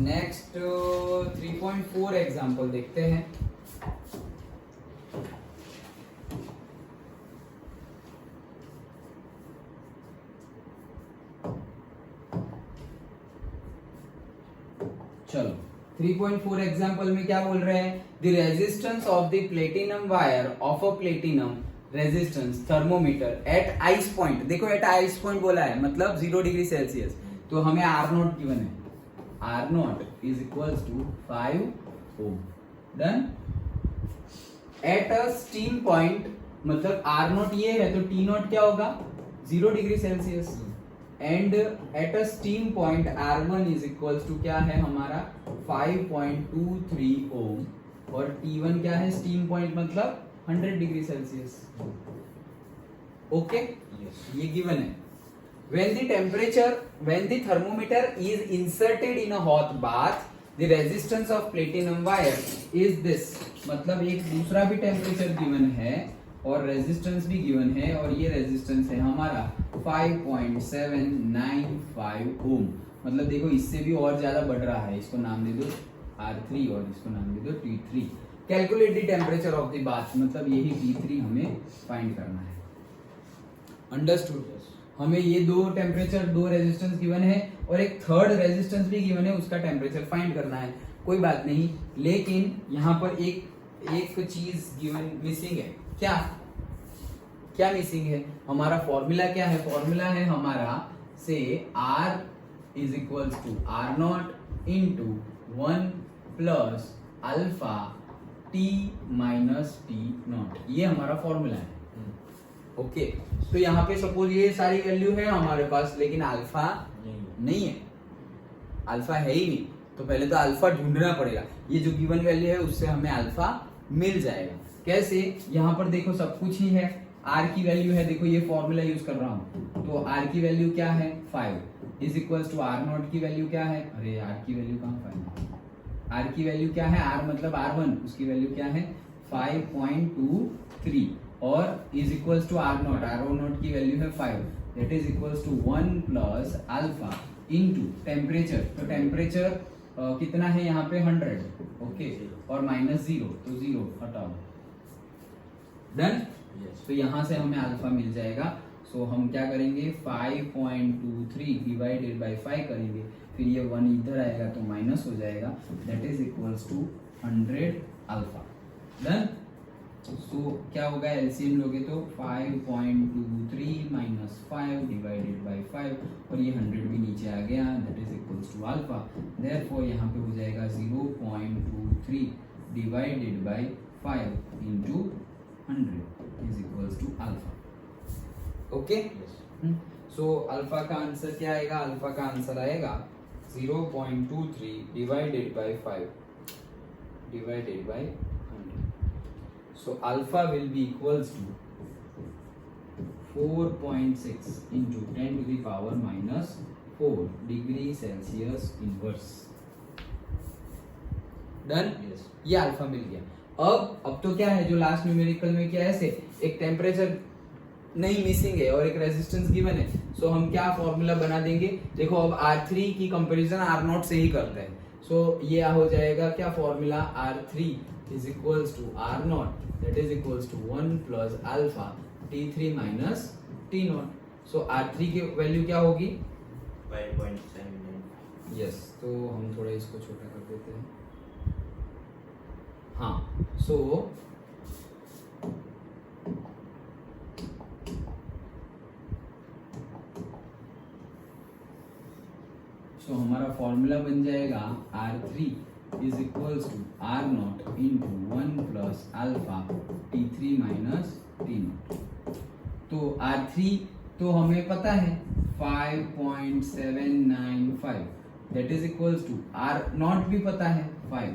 Next 3.4 example देखते हैं। चलो 3.4 एग्जांपल में क्या बोल रहे हैं, the resistance of the platinum wire of a platinum resistance thermometer at ice point. देखो एट आइस पॉइंट बोला है, मतलब 0 डिग्री सेल्सियस, तो हमें आर नॉट गिवन है, R naught is equals to 5 ohm. Done. At a steam point, मतलब R naught ये है तो टी नॉट क्या होगा, 0 degree Celsius. And at a steam point R1 is equals to क्या है हमारा 5.23 ओम, और T1 क्या है स्टीम पॉइंट मतलब 100 डिग्री सेल्सियस। ओके, ये गिवन है। when the thermometer is inserted in a hot bath, the resistance of platinum wire is this। मतलब एक दूसरा भी टेम्परेचर गिवन है और रेजिस्टेंस भी गिवन है, और ये रेजिस्टेंस है हमारा 5.795 ओम। मतलब देखो इससे भी और ज्यादा बढ़ रहा है, इसको नाम दे दो R3 और इसको नाम दे दो T3। Calculate the temperature of the bath, मतलब यही T3 हमें फाइंड करना है। अंडरस्टूड। हमें ये दो टेम्परेचर, दो रेजिस्टेंस गिवन है और एक थर्ड रेजिस्टेंस भी गिवन है, उसका टेम्परेचर फाइंड करना है। कोई बात नहीं, लेकिन यहाँ पर एक चीज गिवन मिसिंग है। क्या क्या मिसिंग है, हमारा फॉर्मूला क्या है, फॉर्मूला है हमारा से R is equals to R naught into 1 plus alpha T minus T naught, ये हमारा फॉर्मूला है। ओके, तो यहाँ पे सपोज ये सारी वैल्यू है हमारे पास, लेकिन अल्फा नहीं है, अल्फा है ही नहीं, तो पहले तो अल्फा ढूंढना पड़ेगा। ये जो गिवन वैल्यू है उससे हमें अल्फा मिल जाएगा। कैसे, यहाँ पर देखो सब कुछ ही है, आर की वैल्यू है, देखो ये फॉर्मूला यूज कर रहा हूँ, तो आर की वैल्यू क्या है 5 is equals to R naught की वैल्यू क्या है, अरे आर की वैल्यू कहाँ 5, आर की वैल्यू क्या है, आर मतलब R1, उसकी वैल्यू क्या है 5.23 और is equals to R naught की वैल्यू है 5, that is equals to 1 plus alpha into temperature. तो टेम्परेचर कितना है यहाँ पे 100, ओके, और माइनस 0, तो 0 हटाओ। डन। तो यहाँ से हमें अल्फा मिल जाएगा। सो हम क्या करेंगे 5.23 डिवाइडेड बाय 5 करेंगे, फिर ये 1 इधर आएगा तो माइनस हो जाएगा, that is equals to 100 alpha. Done. So क्या होगा, एलसीएम लोगे तो 5.23 माइनस 5 डिवाइडेड बाय 5, और ये 100 भी नीचे आ गया, that is equals to alpha. Therefore यहाँ पे हो जाएगा 0.23 divided by 5 into 100 is equals to alpha. Okay, so alpha का आंसर क्या आएगा, अल्फा का आंसर आएगा 0.23 divided by 5 divided by 100। So alpha will be equals to 4.6 into 10 to the power minus 4 degree Celsius inverse। Done. yes. ये alpha मिल गया। अब तो क्या है, जो लास्ट न्यूमेरिकल में क्या है, से एक टेम्परेचर नहीं मिसिंग है और एक रेजिस्टेंस गिवन है, सो हम क्या फॉर्मूला बना देंगे, देखो अब R3 की कंपैरिजन R0 से ही करते हैं। सो ये हो जाएगा क्या formula, R3 is equals to R0 that is equals to 1 plus alpha T3 minus T0। so R3 की वैल्यू क्या होगी 5.79। यस, तो हम थोड़ा इसको छोटा कर देते हैं। हाँ, सो हमारा फॉर्मूला बन जाएगा R3 is equals to R0 into 1 plus alpha T3 minus T0। तो R3 तो हमें पता है 5.795, that is equals to R0 भी पता है 5,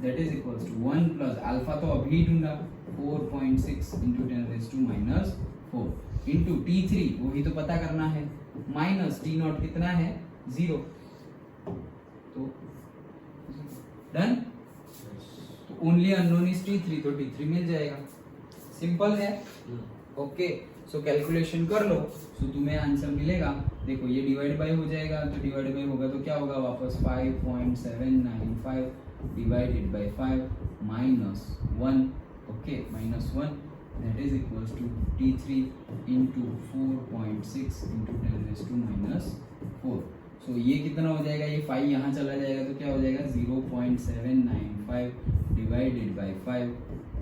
that is equals to 1 plus alpha तो अभी ढूंढा 4.6 into 10 raised to minus 4 into T3 वही तो पता करना है, माइनस T0 कितना है 0, तो डन। तो ओनली अननोन इज T3, तो T3 मिल जाएगा। सिंपल है। ओके, सो कैलकुलेशन कर लो, सो तुम्हें आंसर मिलेगा। देखो ये डिवाइड बाय हो जाएगा, तो डिवाइड बाय होगा तो क्या होगा वापस 5.795 divided by 5 minus 1, okay minus 1, that is equals to T3 into 4.6 into 10⁻⁻⁴। So ये कितना हो जाएगा, ये 5 यहाँ चला जाएगा तो क्या हो जाएगा 0.795 divided by 5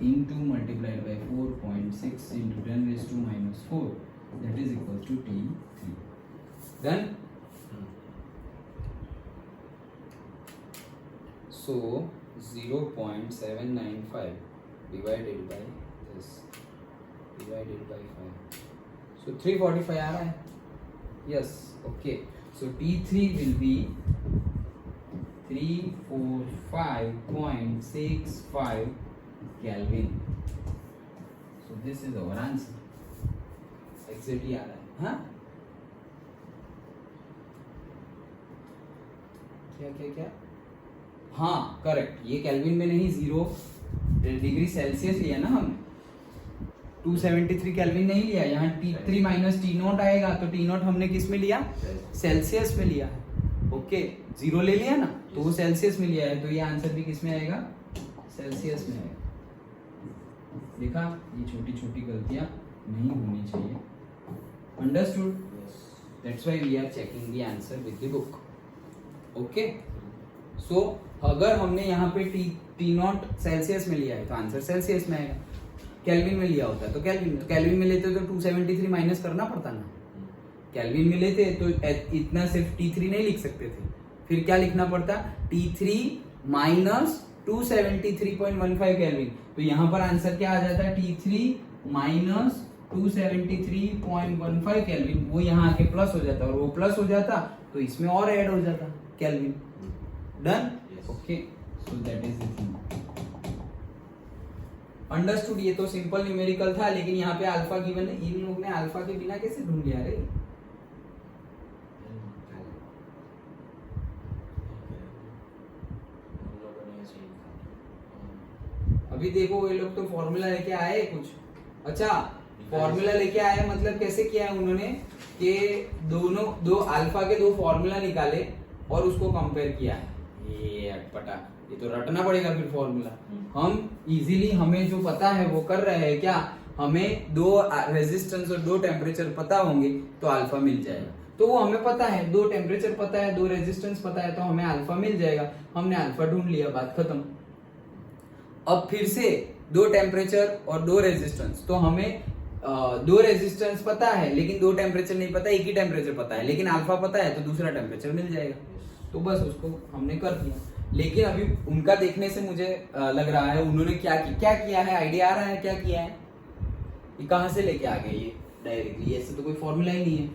into multiplied by 4.6 into 10⁻⁴, that is equals to T3। Done. So 0.795 divided by this divided by 5, so 345 आ रहा है, yes, okay, so T3 will be 345.65 Kelvin, so this is our answer, exactly आ रहा है। हाँ क्या क्या क्या, हाँ करेक्ट, ये केल्विन में नहीं 0 डिग्री सेल्सियस लिया ना हमने, 273 केल्विन नहीं लिया, यहाँ T3 माइनस T0 आएगा, तो T0 हमने किस में लिया, सेल्सियस में लिया है, ओके 0 ले लिया ना, तो वो सेल्सियस में लिया है, तो ये आंसर भी किस में आएगा, सेल्सियस में आएगा। देखा, ये छोटी छोटी गलतियां नहीं होनी चाहिए, understood, that's why we are checking the answer with the book, okay. So अगर हमने यहाँ पे T0 सेल्सियस में लिया है तो आंसर सेल्सियस में आएगा, केल्विन में लिया होता है तो केल्विन में लेते तो 273 माइनस करना पड़ता ना, केल्विन में लेते तो इतना सिर्फ T3 नहीं लिख सकते थे, फिर क्या लिखना पड़ता, T3 माइनस 273.15 केल्विन, तो यहाँ पर आंसर क्या आ जाता है, T3 माइनस 273.15 केल्विन, वो यहाँ आके प्लस हो जाता, और वो प्लस हो जाता तो इसमें और ऐड हो जाता kelvin. Done, okay, so that is the thing, understood. ये तो सिंपल न्यूमेरिकल था, लेकिन यहाँ पे अल्फा गिवन है, इन लोग ने अल्फा के बिना कैसे ढूंढ लिया रे, अभी देखो ये लोग तो फॉर्मूला लेके आए कुछ, अच्छा फॉर्मूला लेके आए मतलब कैसे किया है उन्होंने कि दो अल्फा के दो फॉर्मूला निकाले और उसको कंपेयर किया है, ये अटपटा, ये तो रटना पड़ेगा फिर फॉर्मूला। हम इजीली, हमें जो पता है वो कर रहे हैं, क्या हमें दो रेजिस्टेंस और दो टेम्परेचर पता होंगे तो अल्फा मिल जाएगा, तो वो हमें पता है, दो टेम्परेचर पता है, दो रेजिस्टेंस पता है, तो हमें अल्फा मिल जाएगा, हमने अल्फा ढूंढ लिया, बात खत्म। अब फिर से दो टेम्परेचर और दो रेजिस्टेंस, तो हमें दो रेजिस्टेंस पता है लेकिन दो टेम्परेचर नहीं पता, एक ही टेम्परेचर पता है, लेकिन अल्फा पता है तो दूसरा टेम्परेचर मिल जाएगा, तो बस उसको हमने कर दिया। लेकिन अभी उनका देखने से मुझे लग रहा है उन्होंने क्या किया है, आइडिया आ रहा है क्या किया है, ये कहां से लेके आ गए ये डायरेक्टली, ऐसे तो कोई फॉर्मूला ही नहीं है,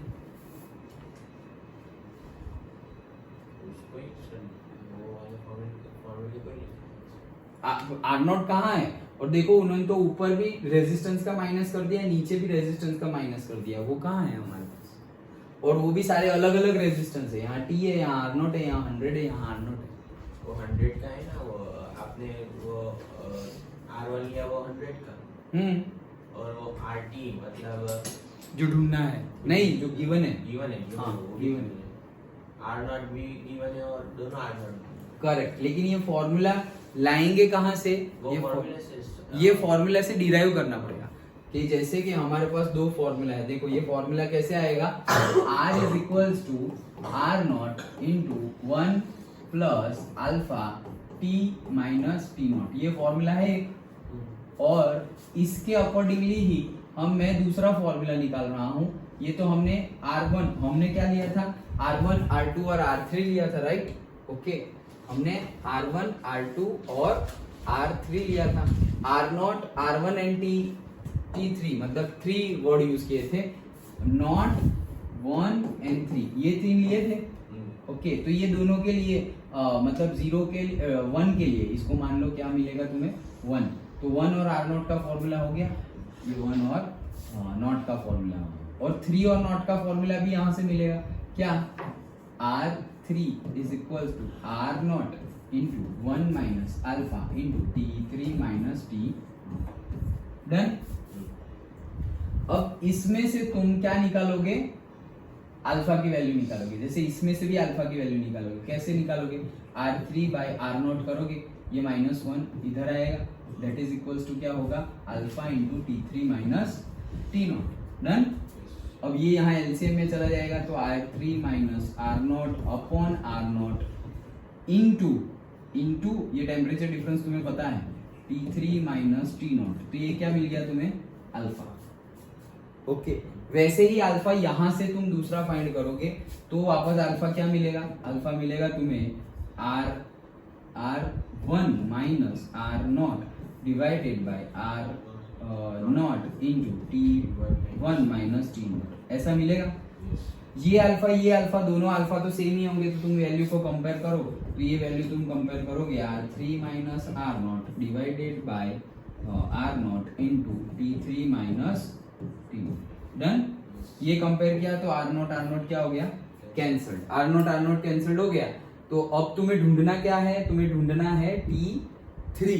R0 कहाँ है, और देखो उन्होंने तो ऊपर भी रेजिस्टेंस का माइनस कर दिया, नीचे भी रेजिस्टेंस का माइनस कर दिया, वो कहाँ है हमारे पास, और वो भी सारे अलग अलग रेजिस्टेंस है, यहाँ T है, यहाँ R0 है, यहाँ 100 है, यहाँ R0 है, वो 100 का है ना, वो आपने वो R1 लिया वो 100 का, और वो RT मतलब जो ढूंढना है, नहीं जो गिवन है, हाँ गिवन है, R0 भी गिवन है और दोनों R0 करेक्ट, लेकिन ये फॉर्मूला लाएंगे कहाँ से, ये फॉर्मूला से डिराइव करना पड़ेगा, कि जैसे कि हमारे पास दो फॉर्मूला है, देखो ये फॉर्मूला कैसे आएगा, R is equals to R0 into 1 plus alpha T minus T0, ये फॉर्मूला है एक, और इसके अकॉर्डिंगली ही मैं दूसरा फॉर्मूला निकाल रहा हूँ, ये तो हमने R1 हमने क्या लिया था, R1 R2 और R3 लिया था, राइट, ओके, हमने R1 R2 और R3 लिया था, R0 R1 एंड T3 मतलब 3 वर्ड यूज किए थे, नॉट 1 एंड 3, ये 3 लिए थे, ओके, तो ये दोनों के लिए मतलब 0 के 1 के लिए इसको मान लो क्या मिलेगा तुम्हें 1, तो 1 और R0 का फॉर्मूला हो गया, ये 1 और नॉट का फॉर्मूला हो गया, और 3 और नॉट का फॉर्मूला भी यहाँ से मिलेगा, क्या R3 is equals to R0 into 1 minus alpha into T3 minus T, done. अब इसमें से तुम क्या निकालोगे, अल्फा की वैल्यू निकालोगे। जैसे इसमें से भी अल्फा की वैल्यू निकालोगे, कैसे निकालोगे, R3 बाय R0 करोगे, ये -1 इधर आएगा, दैट इज इक्वल्स टू क्या होगा, alpha into T3 minus T0। Done. अब ये यहाँ एलसीएम में चला जाएगा, तो R3 minus R0 upon R0 into ये टेम्परेचर डिफरेंस तुम्हें पता है, T3 माइनस T0, तो ये क्या मिल गया तुम्हें, अल्फा। ओके, वैसे ही अल्फा यहां से तुम दूसरा फाइंड करोगे तो वापस अल्फा क्या मिलेगा, अल्फा मिलेगा तुम्हें R1 minus R0 divided by R0 into T1 minus T0, ऐसा मिलेगा। ये अल्फा दोनों अल्फा तो सेम ही होंगे, तो तुम वैल्यू को कंपेयर करो, तो ये वैल्यू तुम कंपेयर करोगे R3 minus R0 divided by R0 into T3 minus T0। Done. ये कंपेयर किया तो R0 क्या हो गया, कैंसल्ड, R0 कैंसल्ड हो गया। तो अब तुम्हें ढूंढना क्या है, तुम्हें ढूंढना है T3,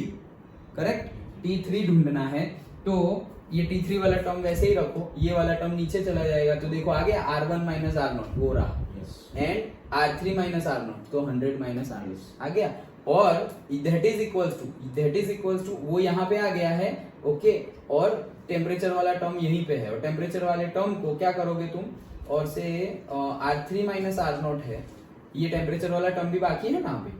करेक्ट, T3 ढूंढना है। तो ये T3 वाला टर्म वैसे ही रखो, ये वाला टर्म नीचे चला जाएगा, तो देखो आ गया R1 माइनस R0 वो रहा, एंड R3 माइनस R0 तो 100 माइनस R0 आ गया, और दैट इज इक्वल्स टू वो यहाँ पे आ गया है। ओके, और टेम्परेचर वाला टर्म यहीं पे है, और टेम्परेचर वाले टर्म को क्या करोगे तुम, और से R3 माइनस R0 है, ये टेम्परेचर वाला टर्म भी बाकी है ना यहाँ पे।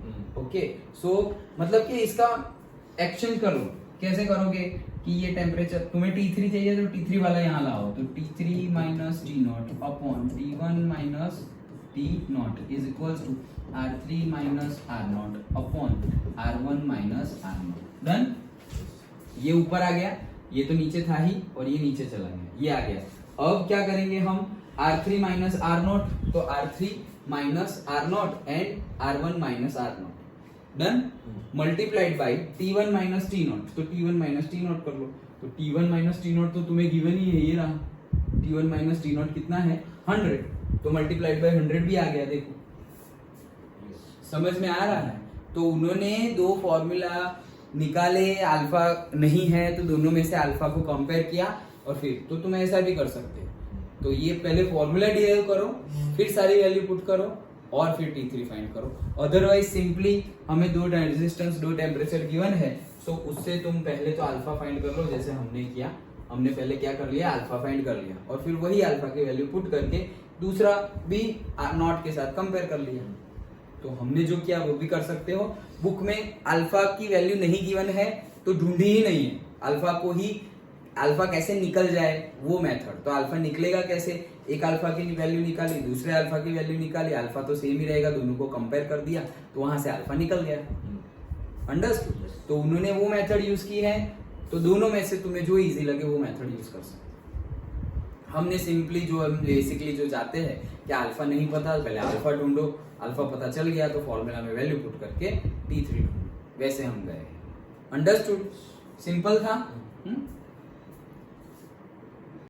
ओके, सो मतलब कि इसका एक्शन करो, कैसे करोगे कि ये टेम्परेचर तुम्हें T3 चाहिए तो T3 वाला यहाँ लाओ, तो T3 minus T0 upon T1 minus T0 is equals to R3 minus R0 upon R1 minus R0। Done. ये ऊपर आ गया, ये तो नीचे था ही, और ये नीचे चला गया, ये आ गया। अब क्या करेंगे हम, R3 माइनस R0, तो R3 minus R0 and R1 minus R0। Done. Multiplied by T1 minus T0, तो T1 माइनस T0 कर लो, तो T1 माइनस T0 तो तुम्हें गिवन ही है, ये रहा, T1 माइनस T0 कितना है, 100, तो मल्टीप्लाइड बाई 100 भी आ गया। देखो समझ में आ रहा है। तो उन्होंने दो फॉर्मूला निकाले, अल्फा नहीं है तो दोनों में से अल्फा को कंपेयर किया, और फिर तो तुम ऐसा भी कर सकते हो, तो ये पहले फॉर्मूला डिराइव करो, फिर सारी वैल्यू पुट करो, और फिर T3 फाइंड करो। अदरवाइज सिंपली हमें दो रेजिस्टेंस दो टेम्परेचर गिवन है, सो उससे तुम पहले तो अल्फा फाइंड कर लो, जैसे हमने किया, हमने पहले क्या कर लिया, अल्फा फाइंड कर लिया, और फिर वही अल्फा की वैल्यू पुट करके दूसरा भी R0 के साथ कंपेयर कर लिया। तो हमने जो किया वो भी कर सकते हो। बुक में अल्फा की वैल्यू नहीं गिवन है तो ढूंढी ही नहीं है, अल्फा को ही, अल्फा कैसे निकल जाए वो मेथड। तो अल्फा निकलेगा कैसे, एक अल्फा की वैल्यू निकाली, दूसरे अल्फा की वैल्यू निकाली, अल्फा तो सेम ही रहेगा, दोनों को कंपेयर कर दिया, तो वहां से अल्फा निकल गया। अंडरस्टूड। तो उन्होंने वो मेथड यूज की है, तो दोनों में से तुम्हें जो इजी लगे वो मेथड यूज कर सकते। हमने सिंपली जो बेसिकली जो जाते हैं कि अल्फा नहीं पता, पहले अल्फा ढूंढो, अल्फा पता चल गया तो फॉर्मूला में वैल्यू पुट करके T3 ढूंढो, वैसे हम गए। अंडरस्टूड, सिंपल था।